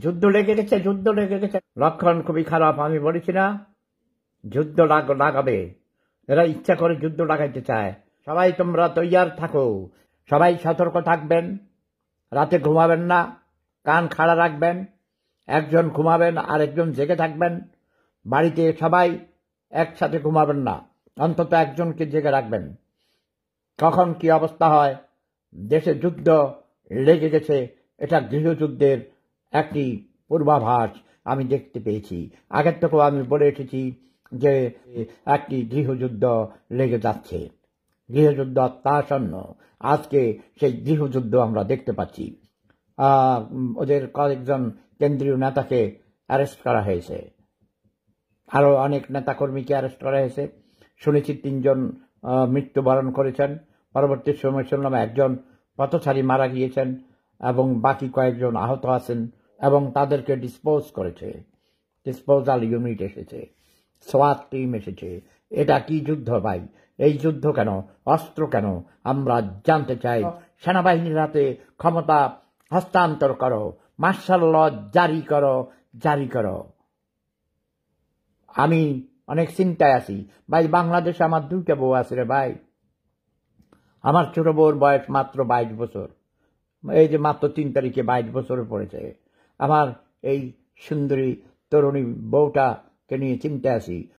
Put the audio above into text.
যুদ্ধ লেগে গেছে, যুদ্ধ লেগে গেছে, লক্ষণ খুবই খারাপ। আমি বলেছি না যুদ্ধ লাগাবে, এরা ইচ্ছা করে যুদ্ধ লাগাইতে চায়। সবাই তোমরা তৈয়ার থাকো, সবাই সতর্ক থাকবেন, রাতে ঘুমাবেন না, কান খাড়া রাখবেন, একজন ঘুমাবেন আর একজন জেগে থাকবেন। বাড়িতে সবাই একসাথে ঘুমাবেন না, অন্তত একজনকে জেগে রাখবেন। কখন কি অবস্থা হয়, দেশে যুদ্ধ লেগে গেছে, এটা গৃহযুদ্ধের একটি পূর্বাভাস আমি দেখতে পেয়েছি। আগের থেকেও আমি বলে এসেছি যে একটি গৃহযুদ্ধ লেগে যাচ্ছে, গৃহযুদ্ধ অত্যাসন্ন। আজকে সেই গৃহযুদ্ধ আমরা দেখতে পাচ্ছি। ওদের কয়েকজন কেন্দ্রীয় নেতাকে অ্যারেস্ট করা হয়েছে, আরও অনেক নেতাকর্মীকে অ্যারেস্ট করা হয়েছে। শুনেছি 3 জন মৃত্যুবরণ করেছেন। পরবর্তী সময় শুনলাম একজন পথচারী মারা গিয়েছেন এবং বাকি কয়েকজন আহত আছেন এবং তাদেরকে ডিসপোজ করেছে। ডিসপোজাল ইউনিট এসেছে, সোয়াত টিম এসেছে। এটা কি যুদ্ধ ভাই? এই যুদ্ধ কেন? অস্ত্র কেন? আমরা জানতে চাই। সেনাবাহিনীর হাতে ক্ষমতা হস্তান্তর করো, মার্শাল ল জারি করো, জারি করো। আমি অনেক চিন্তায় আছি ভাই। বাংলাদেশে আমার 2টা বউ আছে রে ভাই। আমার ছোট বউর বয়স মাত্র 22 বছর। এই যে মাত্র 3 তারিখে 22 বছরে পড়েছে। আমার এই সুন্দরী তরুণী বউটাকে নিয়ে চিন্তায় আছি।